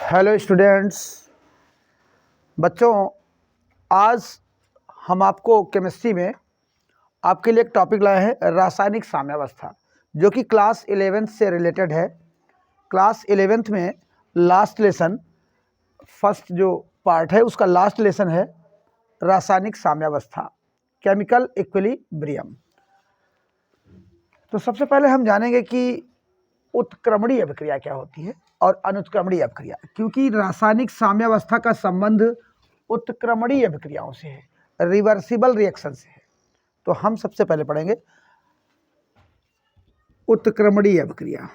Hello students, बच्चों, आज हम आपको केमिस्ट्री में आपके लिए एक टॉपिक लाए हैं रासायनिक साम्यावस्था, जो कि क्लास 11th से रिलेटेड है। क्लास 11th में लास्ट लेसन, फर्स्ट जो पार्ट है उसका लास्ट लेसन है रासायनिक साम्यावस्था, केमिकल इक्विलिब्रियम। तो सबसे पहले हम जानेंगे कि उत्क्रमणीय अभिक्रिया क्या होती है और अनुत्क्रमणीय अभिक्रिया, क्योंकि रासायनिक साम्यावस्था का संबंध उत्क्रमणीय अभिक्रियाओं से है, रिवर्सिबल रिएक्शन से है। तो हम सबसे पहले पढ़ेंगे उत्क्रमणीय अभिक्रिया।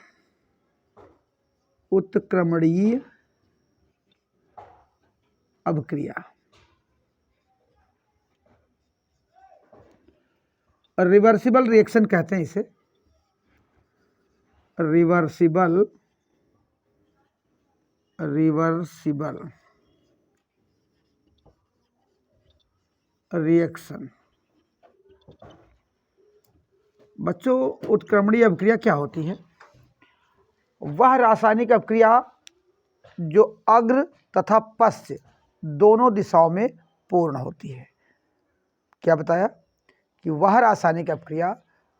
उत्क्रमणीय अभिक्रिया, रिवर्सिबल रिएक्शन कहते हैं इसे, रिवर्सिबल रिएक्शन। बच्चों, उत्क्रमणीय अभिक्रिया क्या होती है? वह रासायनिक अभिक्रिया जो अग्र तथा पश्च दोनों दिशाओं में पूर्ण होती है। क्या बताया? कि वह रासायनिक अभिक्रिया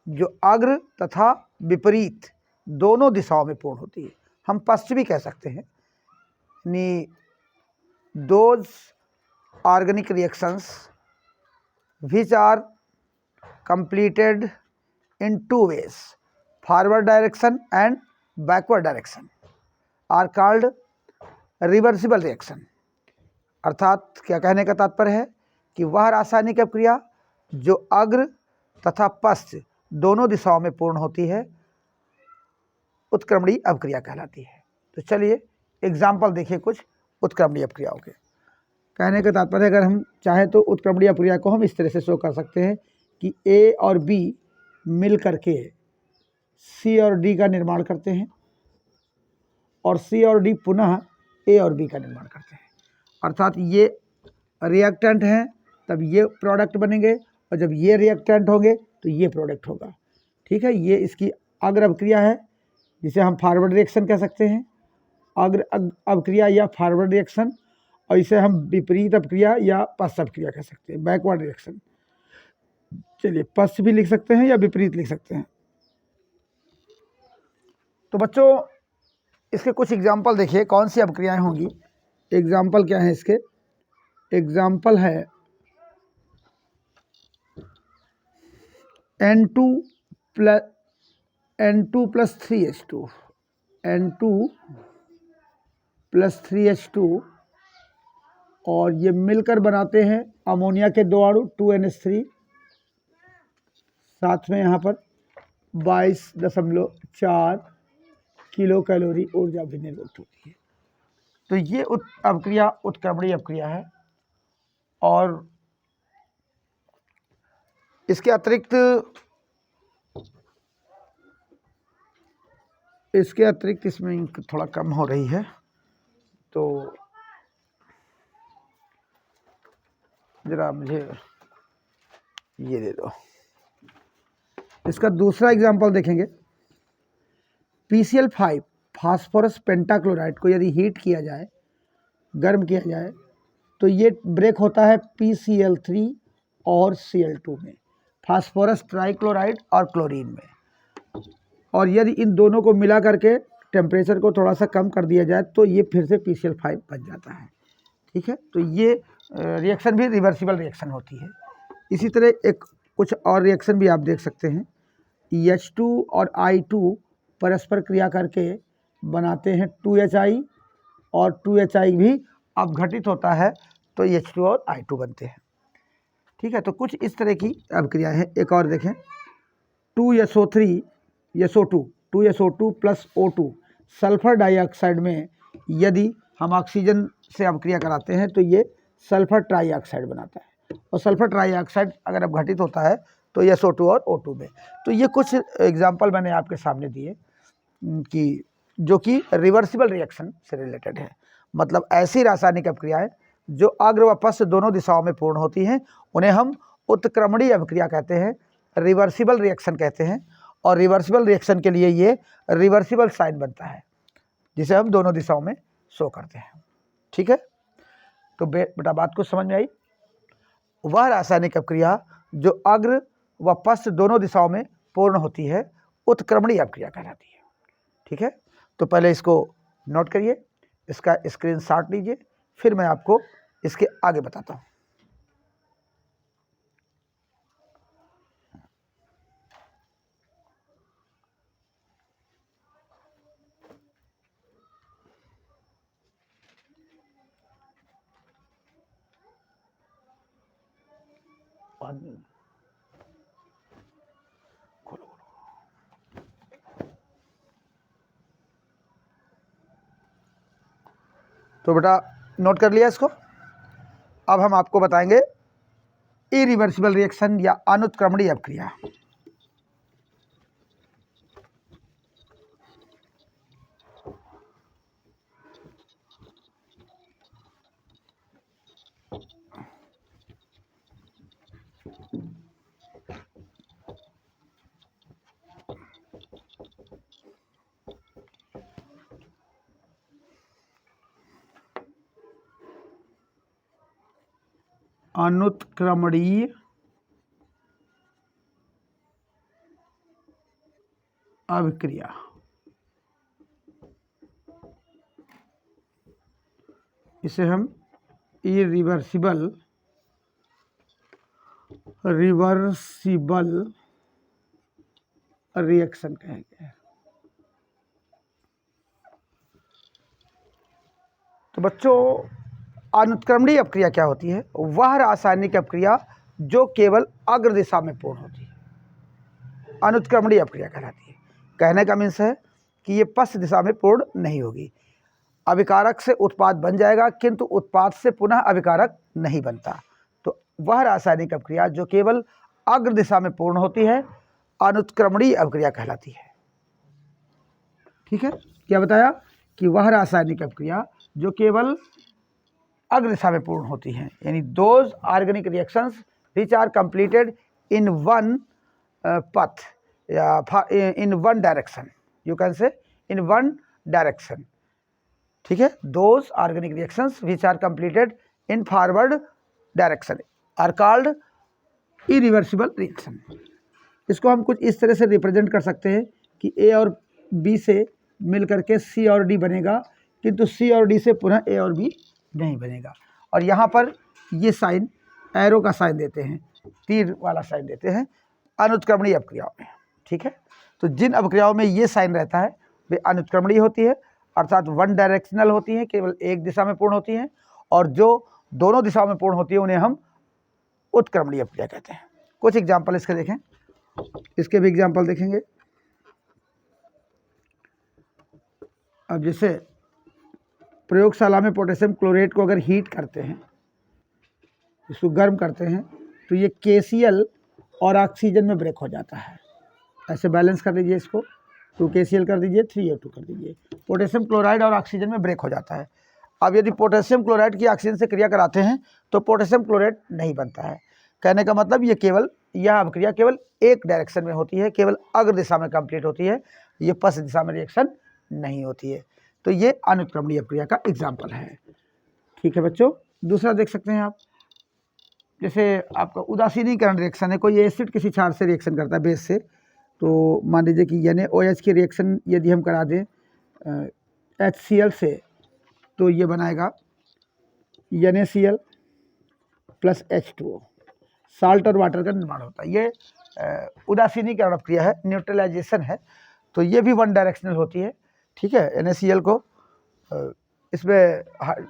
जो अग्र तथा विपरीत दोनों दिशाओं में पूर्ण होती है। हम पश्च भी कह सकते हैं, यानी those organic reactions which are completed in two ways, forward direction and backward direction, are called reversible reaction। अर्थात क्या कहने का तात्पर्य है कि वह रासायनिक अभिक्रिया जो अग्र तथा पश्च दोनों दिशाओं में पूर्ण होती है उत्क्रमणीय अभिक्रिया कहलाती है। तो चलिए एग्जाम्पल देखिए कुछ उत्क्रमणीय अभिक्रियाओं के। कहने का तात्पर्य, अगर हम चाहें तो उत्क्रमणीय अभिक्रिया को हम इस तरह से शो कर सकते हैं कि ए और बी मिल करके सी और डी का निर्माण करते हैं और सी और डी पुनः ए और बी का निर्माण करते हैं। अर्थात ये रिएक्टेंट हैं तब ये प्रोडक्ट बनेंगे और जब ये रिएक्टेंट होंगे तो ये प्रोडक्ट होगा। ठीक है, ये इसकी अग्र अभिक्रिया है जिसे हम फॉरवर्ड रिएक्शन कह सकते हैं, अग्र अभिक्रिया या फॉरवर्ड रिएक्शन, और इसे हम विपरीत अभिक्रिया या पश्च अभिक्रिया कह सकते हैं, बैकवर्ड रिएक्शन। चलिए पश्च भी लिख सकते हैं या विपरीत लिख सकते हैं। तो बच्चों, इसके कुछ एग्जाम्पल देखिए कौन सी अभिक्रियाएं होंगी। एग्जाम्पल क्या है इसके? एग्जाम्पल है N2 plus 3H2, N2 plus 3H2, और ये मिलकर बनाते हैं अमोनिया के दो अणु 2NH3। साथ में यहाँ पर 22.4 किलो कैलोरी ऊर्जा भी निर्मित होती है। तो ये अभिक्रिया उत्क्रमणीय अभिक्रिया है। और इसके अतिरिक्त इसमें इंक थोड़ा कम हो रही है, तो जरा मुझे ये दे दो। इसका दूसरा एग्जांपल देखेंगे। PCl5 फास्फोरस पेंटाक्लोराइड को यदि हीट किया जाए, गर्म किया जाए, तो ये ब्रेक होता है PCl3 और Cl2 में, फास्फोरस ट्राइक्लोराइड और क्लोरीन में। और यदि इन दोनों को मिला करके टेम्परेचर को थोड़ा सा कम कर दिया जाए तो ये फिर से PCl5 बन जाता है। ठीक है, तो ये रिएक्शन भी रिवर्सिबल रिएक्शन होती है। इसी तरह एक कुछ और रिएक्शन भी आप देख सकते हैं। H2 और I2 परस्पर क्रिया करके बनाते हैं 2HI, और 2HI भी अपघटित होता है तो H2 और I2 बनते हैं। ठीक है, तो कुछ इस तरह की अभिक्रिया है। एक और देखें, 2SO2 plus O2 sulphur dioxide में यदि हम ऑक्सीजन से अभिक्रिया कराते हैं तो ये सल्फर ट्राइऑक्साइड बनाता है, और सल्फर ट्राइऑक्साइड अगर अपघटित होता है तो SO2 और O2 में। तो ये कुछ एग्जाम्पल मैंने आपके सामने दिए कि जो कि रिवर्सिबल रिएक्शन से रिलेटेड है। मतलब ऐसी रासायनिक अभिक्रियाएं जो अग्र व पश्च दोनों दिशाओं में पूर्ण होती हैं उन्हें हम उत्क्रमणीय अभिक्रिया कहते हैं, रिवर्सिबल रिएक्शन कहते हैं। और रिवर्सिबल रिएक्शन के लिए ये रिवर्सिबल साइन बनता है, जिसे हम दोनों दिशाओं में शो करते हैं। ठीक है, तो बेटा बात को समझ में आई। वह रासायनिक अपक्रिया जो अग्र व पश्च दोनों दिशाओं में पूर्ण होती है उत्क्रमणीय अपक्रिया कहलाती है। ठीक है, तो पहले इसको नोट करिए, इसका स्क्रीनशॉट लीजिए, फिर मैं आपको इसके आगे बताता हूँ। तो बेटा नोट कर लिया इसको। अब हम आपको बताएंगे इरिवर्सिबल रिएक्शन या अनुत्क्रमणीय अपक्रिया। अनुत्क्रमणीय अभिक्रिया। इसे हम इरिवर्सिबल रिएक्शन कहेंगे। तो बच्चों, अनुत्क्रमणीय अपक्रिया क्या होती है? वह रासायनिक अपक्रिया जो केवल अग्र दिशा में पूर्ण होती है अनुत्क्रमणीय अपक्रिया कहलाती है। कहने का मीन्स है कि ये पश्च दिशा में पूर्ण नहीं होगी। अभिकारक से उत्पाद बन जाएगा किंतु उत्पाद से पुनः अभिकारक नहीं बनता। तो वह रासायनिक अपक्रिया जो केवल अग्र दिशा में पूर्ण होती है अनुत्क्रमणीय अपक्रिया कहलाती है। ठीक है, क्या बताया कि वह रासायनिक अपक्रिया जो केवल अग्र दिशा में पूर्ण होती हैं, यानी those organic reactions which are completed in one path या in one direction, you can say in one direction. ठीक है, those organic reactions which are completed in forward direction are called irreversible reaction. इसको हम कुछ इस तरह से represent कर सकते हैं कि ए और बी से मिलकर के सी और डी बनेगा, किंतु सी और डी से पुनः ए और बी नहीं बनेगा। और यहाँ पर ये साइन एरो का साइन देते हैं, तीर वाला साइन देते हैं अनुत्क्रमणीय अपक्रियाओं में। ठीक है, तो जिन अपक्रियाओं में ये साइन रहता है वे अनुत्क्रमणीय होती है, अर्थात वन डायरेक्शनल होती हैं, केवल एक दिशा में पूर्ण होती हैं। और जो दोनों दिशाओं में पूर्ण होती है उन्हें हम उत्क्रमणीय अपक्रिया कहते हैं। कुछ एग्जाम्पल इसके देखें, इसके भी एग्जाम्पल देखेंगे। अब जैसे प्रयोगशाला में पोटेशियम क्लोरेट को अगर हीट करते हैं, इसको गर्म करते हैं, तो ये KCl और ऑक्सीजन में ब्रेक हो जाता है। ऐसे बैलेंस कर लीजिए, इसको 2 KCl कर दीजिए, 3O2 कर दीजिए। पोटेशियम क्लोराइड और ऑक्सीजन में ब्रेक हो जाता है। अब यदि पोटेशियम क्लोराइड की ऑक्सीजन से क्रिया कराते हैं तो पोटेशियम क्लोराइड नहीं बनता है। कहने का मतलब यह अपक्रिया केवल एक डायरेक्शन में होती है, केवल अग्र दिशा में कंप्लीट होती है, ये पश्च दिशा में रिएक्शन नहीं होती है। तो ये अनुत्क्रमणीय अपक्रिया का एग्जाम्पल है। ठीक है बच्चों, दूसरा देख सकते हैं आप, जैसे आपका उदासीनीकरण रिएक्शन है, कोई एसिड किसी क्षार से रिएक्शन करता है बेस से, तो मान लीजिए कि NaOH की रिएक्शन यदि हम करा दें HCl से, तो ये बनाएगा NaCl प्लस H2O, साल्ट और वाटर का निर्माण होता है। ये उदासीनीकरण अपक्रिया है, न्यूट्रलाइजेशन है, तो ये भी वन डायरेक्शनल होती है। ठीक है, NaCl को इसमें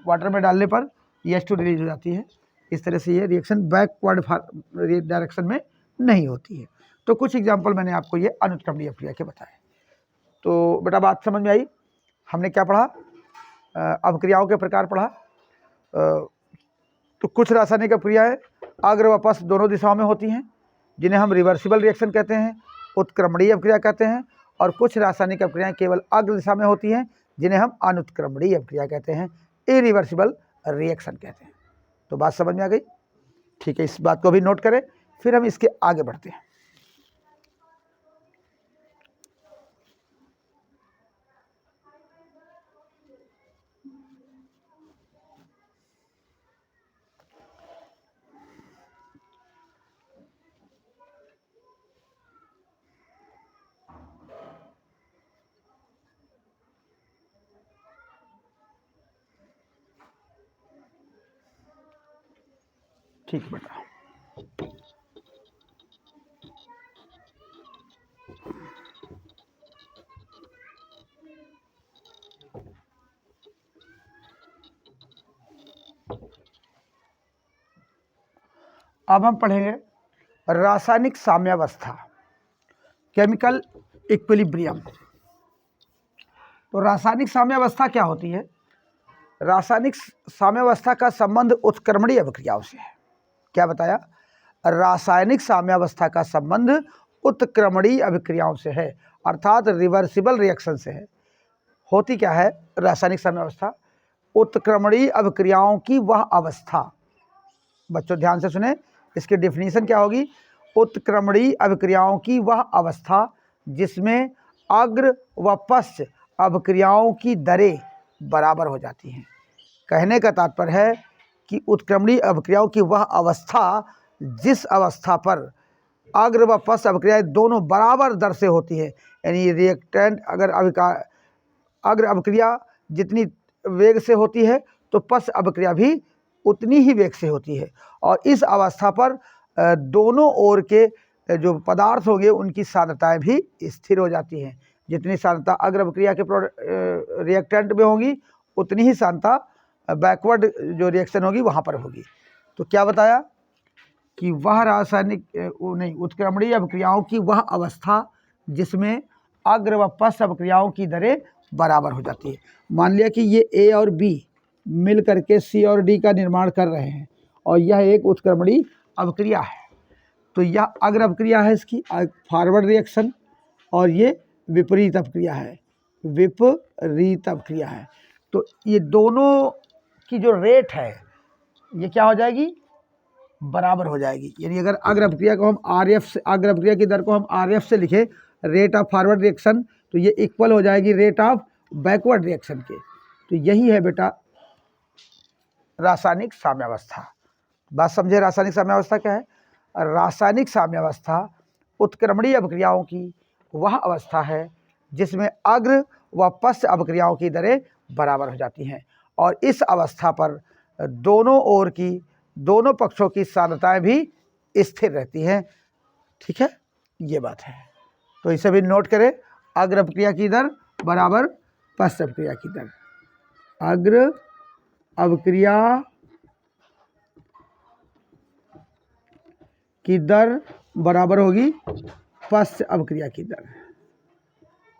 वाटर में डालने पर H2 रिलीज हो जाती है। इस तरह से ये रिएक्शन बैकवर्ड डायरेक्शन में नहीं होती है। तो कुछ एग्जांपल मैंने आपको ये अनुत्क्रमणीय अपक्रिया के बताए। तो बेटा बात समझ में आई? हमने क्या पढ़ा? अपक्रियाओं के प्रकार पढ़ा। तो कुछ रासायनिक अपक्रियाएं अग्र व पश्च दोनों दिशाओं में होती हैं, जिन्हें हम रिवर्सिबल रिएक्शन कहते हैं, उत्क्रमणीय अपक्रिया कहते हैं। और कुछ रासायनिक अपक्रियाएं केवल अग्र दिशा में होती हैं, जिन्हें हम अनुत्क्रमणीय अपक्रिया कहते हैं, इरिवर्सिबल रिएक्शन कहते हैं। तो बात समझ में आ गई? ठीक है, इस बात को भी नोट करें, फिर हम इसके आगे बढ़ते हैं। ठीक है बेटा। अब हम पढ़ेंगे रासायनिक साम्यावस्था, केमिकल इक्विलिब्रियम। तो रासायनिक साम्यावस्था क्या होती है? रासायनिक साम्यावस्था का संबंध उत्क्रमणीय अभिक्रियाओं से है। क्या बताया? रासायनिक साम्यावस्था का संबंध उत्क्रमणीय अभिक्रियाओं से है, अर्थात रिवर्सिबल रिएक्शन से है। होती क्या है रासायनिक साम्यावस्था? उत्क्रमणीय अभिक्रियाओं की वह अवस्था, बच्चों ध्यान से सुने, इसकी डेफिनेशन क्या होगी? उत्क्रमणीय अभिक्रियाओं की वह अवस्था जिसमें अग्र व पश्च अभिक्रियाओं की दरें बराबर हो जाती हैं। कहने का तात्पर्य है कि उत्क्रमणीय अभिक्रियाओं की वह अवस्था जिस अवस्था पर अग्र व पश्च अभिक्रियाएं दोनों बराबर दर से होती है, यानी रिएक्टेंट अगर अग्र अभिक्रिया जितनी वेग से होती है तो पश्च अभिक्रिया भी उतनी ही वेग से होती है, और इस अवस्था पर दोनों ओर के जो पदार्थ होंगे उनकी सांद्रताएं भी स्थिर हो जाती हैं। जितनी सांद्रता अग्र अभिक्रिया के रिएक्टेंट में होगी उतनी ही सांद्रता बैकवर्ड जो रिएक्शन होगी वहाँ पर होगी। तो क्या बताया कि वह रासायनिक उत्क्रमणीय अभिक्रियाओं की वह अवस्था जिसमें अग्र व पश्च अभिक्रियाओं की दरें बराबर हो जाती है। मान लिया कि ये ए और बी मिल करके सी और डी का निर्माण कर रहे हैं और यह एक उत्क्रमणीय अभिक्रिया है। तो यह अग्र अभिक्रिया है, इसकी फॉरवर्ड रिएक्शन, और ये विपरीत अभिक्रिया है, विपरीत अभिक्रिया है। तो ये दोनों की जो रेट है ये क्या हो जाएगी? बराबर हो जाएगी। यानी अगर अग्र अभिक्रिया को हम आरएफ से, अग्र अभिक्रिया की दर को हम आरएफ से लिखें, रेट ऑफ फॉरवर्ड रिएक्शन, तो ये इक्वल हो जाएगी रेट ऑफ बैकवर्ड रिएक्शन के। तो यही है बेटा रासायनिक साम्यावस्था। बात समझे? रासायनिक साम्यावस्था क्या है? रासायनिक साम्यावस्था उत्क्रमणीय अभिक्रियाओं की वह अवस्था है जिसमें अग्र व पश्च अभिक्रियाओं की दरें बराबर हो जाती हैं, और इस अवस्था पर दोनों ओर की, दोनों पक्षों की सांद्रताएं भी स्थिर रहती हैं। ठीक है, ये बात है। तो इसे भी नोट करें, अग्र अभिक्रिया की दर बराबर पश्च अभिक्रिया की दर। अग्र अभिक्रिया की दर बराबर होगी पश्च अभिक्रिया की दर,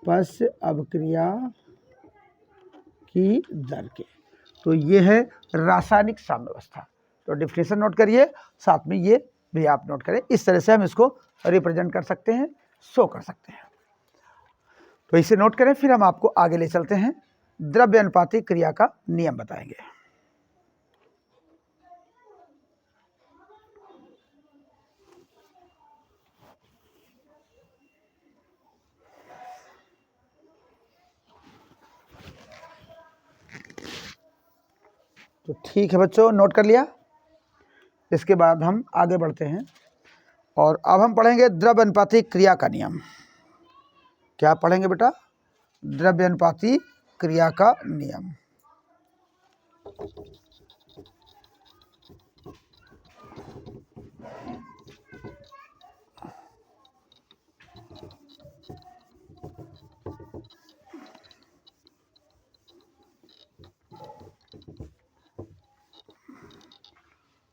पश्च अभिक्रिया की दर के। तो ये है रासायनिक साम्यावस्था। तो डेफिनेशन नोट करिए, साथ में ये भी आप नोट करें। इस तरह से हम इसको रिप्रेजेंट कर सकते हैं, शो कर सकते हैं। तो इसे नोट करें, फिर हम आपको आगे ले चलते हैं, द्रव्य अनुपातिक क्रिया का नियम बताएंगे। तो ठीक है बच्चों, नोट कर लिया। इसके बाद हम आगे बढ़ते हैं और अब हम पढ़ेंगे द्रव्य अनुपातिक क्रिया का नियम। क्या पढ़ेंगे बेटा? द्रव्य अनुपातिक क्रिया का नियम।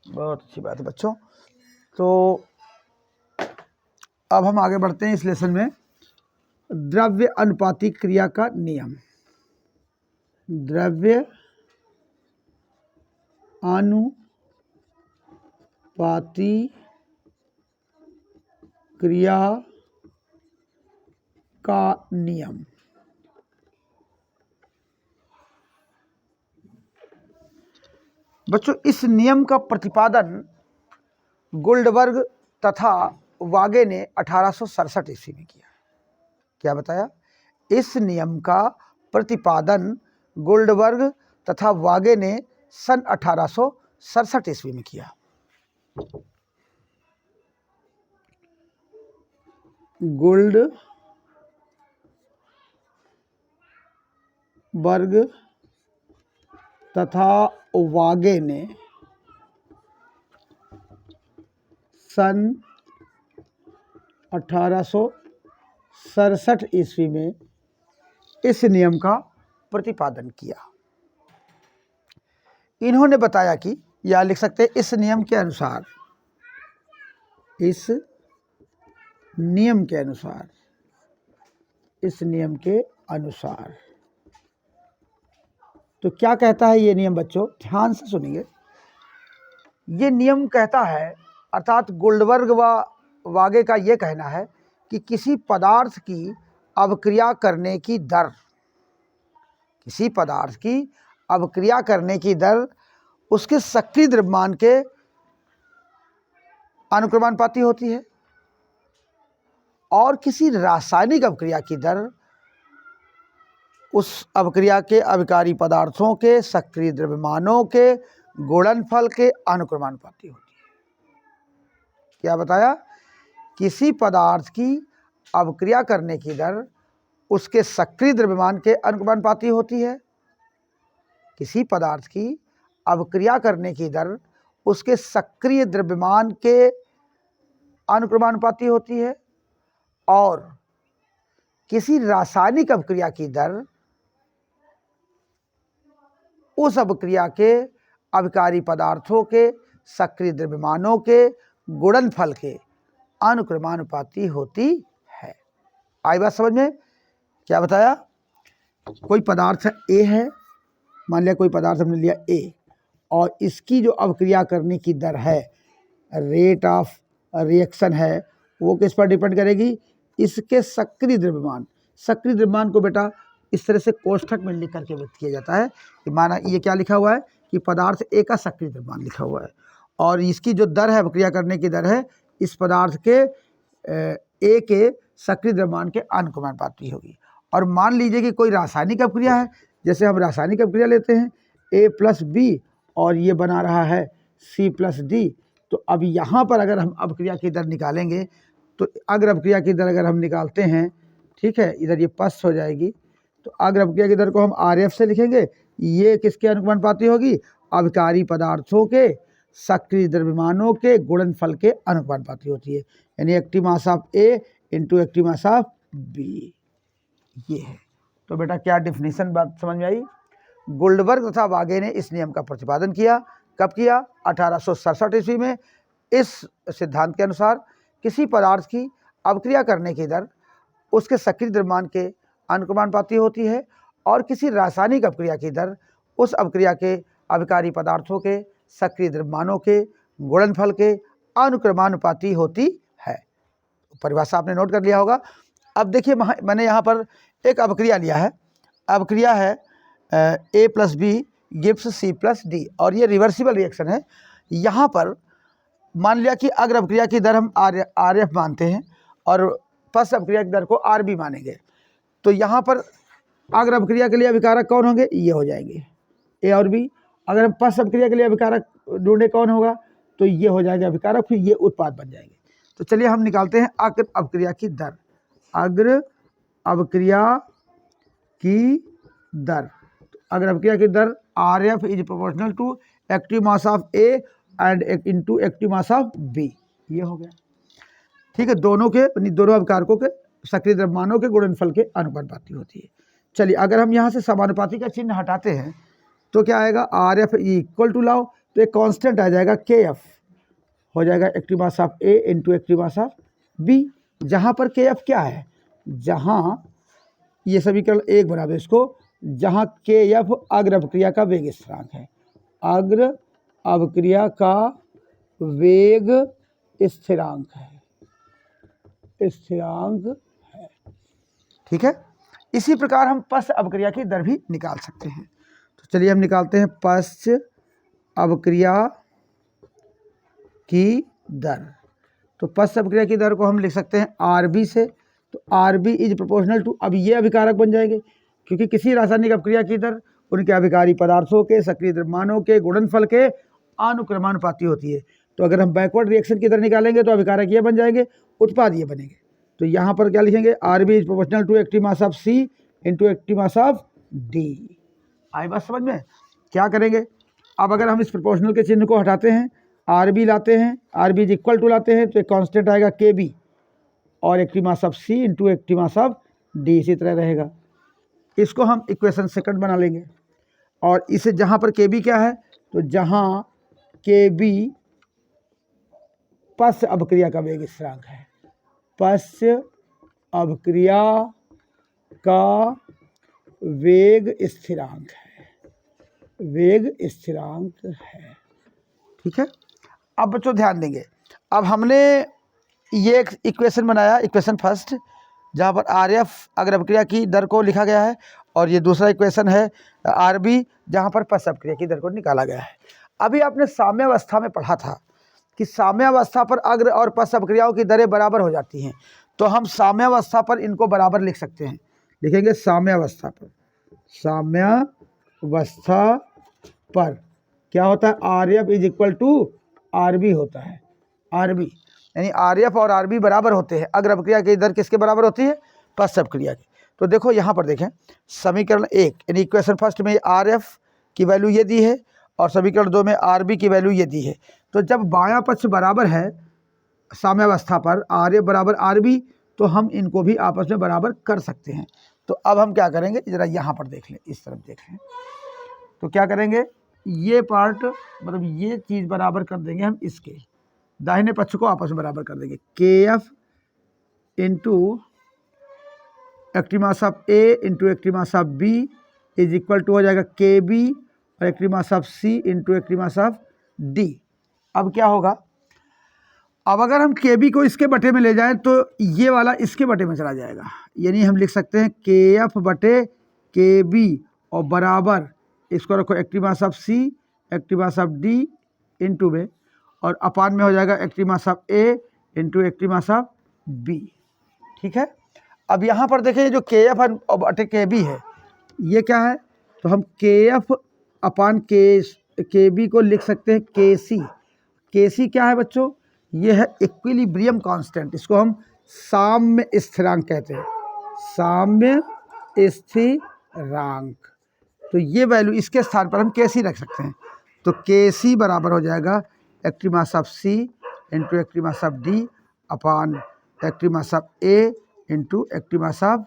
बहुत अच्छी बात है बच्चों। तो अब हम आगे बढ़ते हैं इस लेसन में, द्रव्य अनुपातिक क्रिया का नियम। द्रव्य अनुपातिक क्रिया का नियम। बच्चों, इस नियम का प्रतिपादन गोल्डबर्ग तथा वागे ने 1867 ईस्वी में किया। क्या बताया? इस नियम का प्रतिपादन गोल्डबर्ग तथा वागे ने सन 1867 ईस्वी में किया। गोल्डबर्ग तथा वागे ने सन 1867 ईस्वी में इस नियम का प्रतिपादन किया। इन्होंने बताया कि, या लिख सकते हैं इस नियम के अनुसार, इस नियम के अनुसार, इस नियम के अनुसार। तो क्या कहता है ये नियम बच्चों, ध्यान से सुनिए। ये नियम कहता है, अर्थात गोल्डबर्ग व वागे का ये कहना है कि किसी पदार्थ की अवक्रिया करने की दर, किसी पदार्थ की अवक्रिया करने की दर उसके सक्रिय द्रव्यमान के अनुक्रमानुपाती होती है, और किसी रासायनिक अवक्रिया की दर उस अवक्रिया के अभिकारी पदार्थों के सक्रिय द्रव्यमानों के गुणनफल के अनुक्रमानुपाती होती है। क्या बताया? किसी पदार्थ की अवक्रिया करने की दर उसके सक्रिय द्रव्यमान के अनुक्रमानुपाती होती है। किसी पदार्थ की अवक्रिया करने की दर उसके सक्रिय द्रव्यमान के अनुक्रमानुपाती होती है, और किसी रासायनिक अवक्रिया की दर उस अवक्रिया के अभिकारी पदार्थों के सक्रिय द्रव्यमानों के गुणनफल के अनुक्रमानुपाती होती है। आई बात समझ में? क्या बताया? कोई पदार्थ ए है, मान लिया कोई पदार्थ हमने लिया ए, और इसकी जो अवक्रिया करने की दर है, रेट ऑफ रिएक्शन है, वो किस पर डिपेंड करेगी? इसके सक्रिय द्रव्यमान। सक्रिय द्रव्यमान को बेटा इस तरह से कोष्ठक में लिख करके व्यक्त किया जाता है कि माना ये क्या लिखा हुआ है कि पदार्थ ए का सक्रिय द्रव्यमान लिखा हुआ है, और इसकी जो दर है, अवक्रिया करने की दर है, इस पदार्थ के ए के सक्रिय द्रव्यमान के अनुक्रमानुपाती होगी। और मान लीजिए कि कोई रासायनिक अवक्रिया है, जैसे हम रासायनिक अवक्रिया लेते हैं ए प्लस बी और ये बना रहा है सी प्लस डी, तो अब यहाँ पर अगर हम अवक्रिया की दर निकालेंगे, तो अग्र अवक्रिया की दर अगर हम निकालते हैं, ठीक है, इधर ये पस हो जाएगी, तो अग्र अवक्रिया की दर को हम आर एफ से लिखेंगे। ये किसके अनुक्रमानुपाती होगी? अभिकारी पदार्थों के सक्रिय द्रव्यमानों के गुणनफल के अनुक्रमानुपाती होती है, यानी active mass of A into active mass of B, ये है। तो बेटा क्या डेफिनेशन बात समझ में आई? गोल्डबर्ग तथा वागे ने इस नियम का प्रतिपादन किया। कब किया? 1867 ईस्वी में। इस सिद्धांत के अनुसार किसी पदार्थ की अवक्रिया करने की दर उसके सक्रिय द्रव्यमान के अनुक्रमानुपाती होती है, और किसी रासायनिक अवक्रिया की दर उस अवक्रिया के अभिकारी पदार्थों के सक्रिय द्रव्यमानों के गुणनफल के अनुक्रमानुपाती होती है। परिभाषा आपने नोट कर लिया होगा। अब देखिए, मैंने यहाँ पर एक अवक्रिया लिया है। अवक्रिया है A plus B gives C plus D, और ये रिवर्सिबल रिएक्शन है। यहाँ पर मान लिया कि अग्र अवक्रिया की दर हम आर एफ मानते हैं और पश्च अवक्रिया की दर को आर बी मानेंगे। तो यहाँ पर अग्र अवक्रिया के लिए अभिकारक कौन होंगे? ये हो जाएंगे ए और बी। अगर हम पश्च अवक्रिया के लिए अभिकारक ढूंढे कौन होगा? तो ये हो जाएगा अभिकारक, फिर ये उत्पाद बन जाएंगे। तो चलिए हम निकालते हैं अग्र अवक्रिया की दर। अग्र अवक्रिया की दर, अग्र अवक्रिया की दर R F is proportional to active mass of A and into active mass of B, ये हो गया। ठीक है, दोनों अभिकारकों के सक्रिय द्रव्यमानों के गुणनफल के अनुपाती होती है। चलिए, अगर हम यहाँ से समानुपाती का चिन्ह हटाते हैं तो क्या आएगा? आर एफ इक्वल टू लाओ, तो एक कांस्टेंट आ जाएगा के एफ, हो जाएगा active mass of A into active mass of B, जहाँ पर के एफ क्या है? जहाँ ये समीकरण एक बना दो इसको, जहाँ के एफ अग्र अवक्रिया का वेग स्थिरांक है। अग्र अवक्रिया का वेग स्थिरांक है, स्थिरांक है। ठीक है, इसी प्रकार हम पश्च अवक्रिया की दर भी निकाल सकते हैं। तो चलिए हम निकालते हैं पश्च अवक्रिया की दर। तो पश्च अवक्रिया की दर को हम लिख सकते हैं आर बी से। तो R B is proportional to, अब ये अभिकारक बन जाएंगे, क्योंकि किसी रासायनिक अवक्रिया की दर उनके अभिकारी पदार्थों के सक्रिय द्रव्यमानों के गुणनफल के अनुक्रमानुपाती होती है। तो अगर हम बैकवर्ड रिएक्शन की दर निकालेंगे तो अभिकारक ये बन जाएंगे, उत्पाद ये बनेंगे। तो यहाँ पर क्या लिखेंगे? R B is proportional to active mass of C into active mass of D. आई बात समझ में? क्या करेंगे? अब अगर हम इस प्रोपोर्शनल के चिन्ह को हटाते हैं आर बी लाते हैं, R B is equal to लाते हैं तो एक कांस्टेंट आएगा के बी और active mass of C into active mass of D, इसी तरह रहेगा। इसको हम इक्वेशन सेकंड बना लेंगे और इसे जहाँ पर के बी क्या है तो जहाँ के बी पश्च अभिक्रिया का वेग स्थिरांक है, पश्च अभिक्रिया का वेग स्थिरांक है, वेग स्थिरांक है। ठीक है, अब बच्चों ध्यान देंगे, अब हमने ये एक इक्वेशन बनाया, इक्वेशन फर्स्ट, जहाँ पर आर एफ अग्र अभिक्रिया की दर को लिखा गया है और ये दूसरा इक्वेशन है आर बी जहाँ पर पश्च अभिक्रिया की दर को निकाला गया है। अभी आपने साम्यावस्था में पढ़ा था कि साम्यावस्था पर अग्र और पश्च अभिक्रियाओं की दरें बराबर हो जाती हैं, तो हम साम्यावस्था पर इनको बराबर लिख सकते हैं। लिखेंगे साम्यावस्था पर, साम्यावस्था पर क्या होता है, R F is equal to R B होता है, आर बी यानी आर एफ और आर बी बराबर होते हैं। अग्र अभिक्रिया की दर किसके बराबर होती है, पश्च अभिक्रिया की। तो देखो यहाँ पर देखें समीकरण 1 यानी इक्वेशन फर्स्ट में आर एफ की वैल्यू ये दी है और समीकरण 2 में आर बी की वैल्यू ये दी है। तो जब बायां पक्ष बराबर है साम्यावस्था पर आर एफ बराबर आर बी तो हम इनको भी आपस में बराबर कर सकते हैं। तो अब हम क्या करेंगे, ज़रा यहाँ पर देख लें, इस तरफ देख लें, तो क्या करेंगे, ये पार्ट मतलब ये चीज़ बराबर कर देंगे हम, इसके दाहिने पक्ष को आपस में बराबर कर देंगे। K F into active mass of A into active mass of B is equal to हो जाएगा के बी और active mass of C into active mass of D. अब क्या होगा, अब अगर हम के बी को इसके बटे में ले जाएं तो ये वाला इसके बटे में चला जाएगा, यानी हम लिख सकते हैं के एफ बटे के बी और बराबर इसको रखो active mass of C active mass of D into में और अपान में हो जाएगा active mass of A into active mass of B. ठीक है, अब यहाँ पर देखें जो के एफ और बटे के बी है ये क्या है, तो हम के एफ अपान के बी को लिख सकते हैं के सी। के सी क्या है बच्चों, ये है इक्विलिब्रियम कांस्टेंट, इसको हम साम्य स्थिरांक कहते हैं, साम्य स्थिरांक। तो ये वैल्यू इसके स्थान पर हम के सी रख सकते हैं। तो के सी बराबर हो जाएगा active mass of C into active mass of D upon active mass of A into active mass of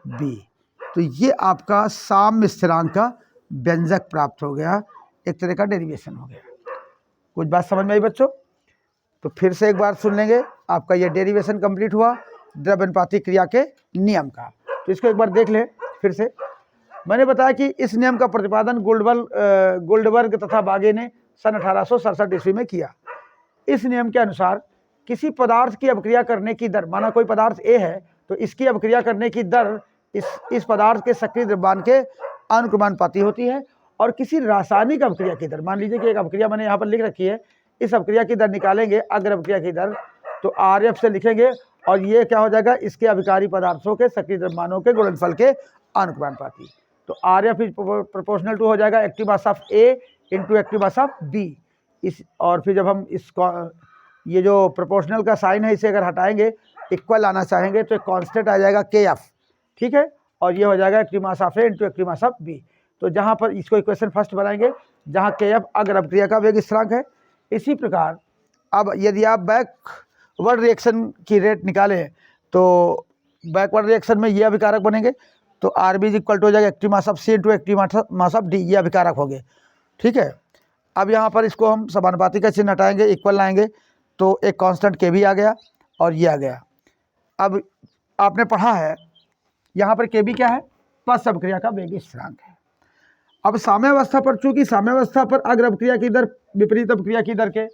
B. तो ये आपका साम्य स्थिरांक का व्यंजक प्राप्त हो गया, एक तरह का डेरिवेशन हो गया। कुछ बात समझ में आई बच्चों? तो फिर से एक बार सुन लेंगे, आपका ये डेरिवेशन कंप्लीट हुआ द्रव्यानुपातिक क्रिया के नियम का। तो इसको एक बार देख लें फिर से। मैंने बताया कि इस नियम का प्रतिपादन गोल्डबर्ग तथा बागे ने सन 1867 ईस्वी में किया। इस नियम के अनुसार किसी पदार्थ की अभिक्रिया करने की दर, माना कोई पदार्थ ए है तो इसकी अभिक्रिया करने की दर इस पदार्थ के सक्रिय द्रव्यमान के अनुक्रमानुपाती होती है। और किसी रासायनिक अभिक्रिया की दर, मान लीजिए कि एक अभिक्रिया मैंने यहाँ पर लिख रखी है, इस अभिक्रिया की दर निकालेंगे अग्र अभिक्रिया की दर, तो आर एफ से लिखेंगे और ये क्या हो जाएगा, इसके अभिकारी पदार्थों के सक्रिय द्रव्यमानों के गुणनफल के अनुक्रमानुपाती। तो R F is proportional to हो जाएगा active mass of A into active mass of B. इस और फिर जब हम ये जो प्रोपोर्शनल का साइन है इसे अगर हटाएंगे, इक्वल लाना चाहेंगे तो एक कांस्टेंट आ जाएगा के एफ। ठीक है, और ये हो जाएगा active mass of A into active mass of B. तो जहाँ पर इसको इक्वेशन फर्स्ट बनाएंगे जहाँ के एफ अग्र अभिक्रिया का वेग स्थिरांक है। इसी प्रकार अब यदि आप बैकवर्ड रिएक्शन की रेट निकालें तो बैकवर्ड रिएक्शन में ये अभिकारक बनेंगे, तो आर बी इक्वल टू हो जाएगा active mass of C into active mass of D, ये अभिकारक हो गए। ठीक है, अब यहाँ पर इसको हम समानुपाती का चिन्ह हटाएंगे, इक्वल लाएंगे तो एक कांस्टेंट के भी आ गया और ये आ गया। अब आपने पढ़ा है यहाँ पर के बी क्या है, पश्च अभिक्रिया का वेग स्थिरांक है। अब साम्यावस्था पर, चूंकि साम्यावस्था पर अग्र अभिक्रिया की दर विपरीत अभिक्रिया की दर के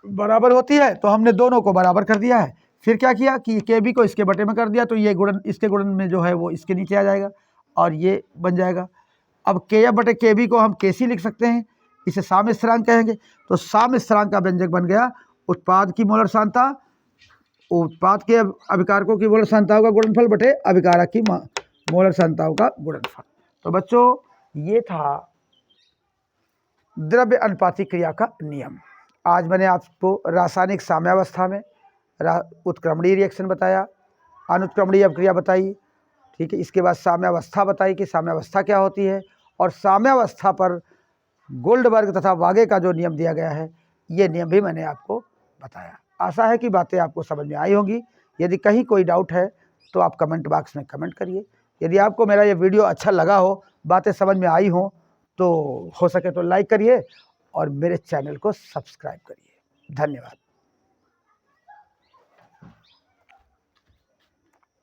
बराबर होती है तो हमने दोनों को बराबर कर दिया है। फिर क्या किया कि के बी को इसके बटे में कर दिया, तो ये गुणन इसके गुणन में जो है वो इसके नीचे आ जाएगा और ये बन जाएगा। अब के एफ बटे के बी को हम के सी लिख सकते हैं, इसे साम्य स्थिरांक कहेंगे। तो साम्य स्थिरांक का व्यंजक बन गया उत्पाद की मोलर सांद्रता, उत्पाद के अभिकारकों की मोलर सांद्रताओं का गुणनफल बटे अभिकारक की मोलर सांद्रताओं का गुणनफल। तो बच्चों ये था द्रव्य अनुपातिक क्रिया का नियम। आज मैंने आपको रासायनिक साम्यावस्था में उत्क्रमणीय रिएक्शन बताया, अनुत्क्रमणीय अभिक्रिया बताई। ठीक है, इसके बाद साम्यावस्था बताई कि साम्यावस्था क्या होती है, और साम्यावस्था पर गोल्डबर्ग तथा वागे का जो नियम दिया गया है ये नियम भी मैंने आपको बताया। आशा है कि बातें आपको समझ में आई होंगी। यदि कहीं कोई डाउट है तो आप कमेंट बॉक्स में कमेंट करिए। यदि आपको मेरा ये वीडियो अच्छा लगा हो, बातें समझ में आई हों, तो हो सके तो लाइक करिए और मेरे चैनल को सब्सक्राइब करिए। धन्यवाद।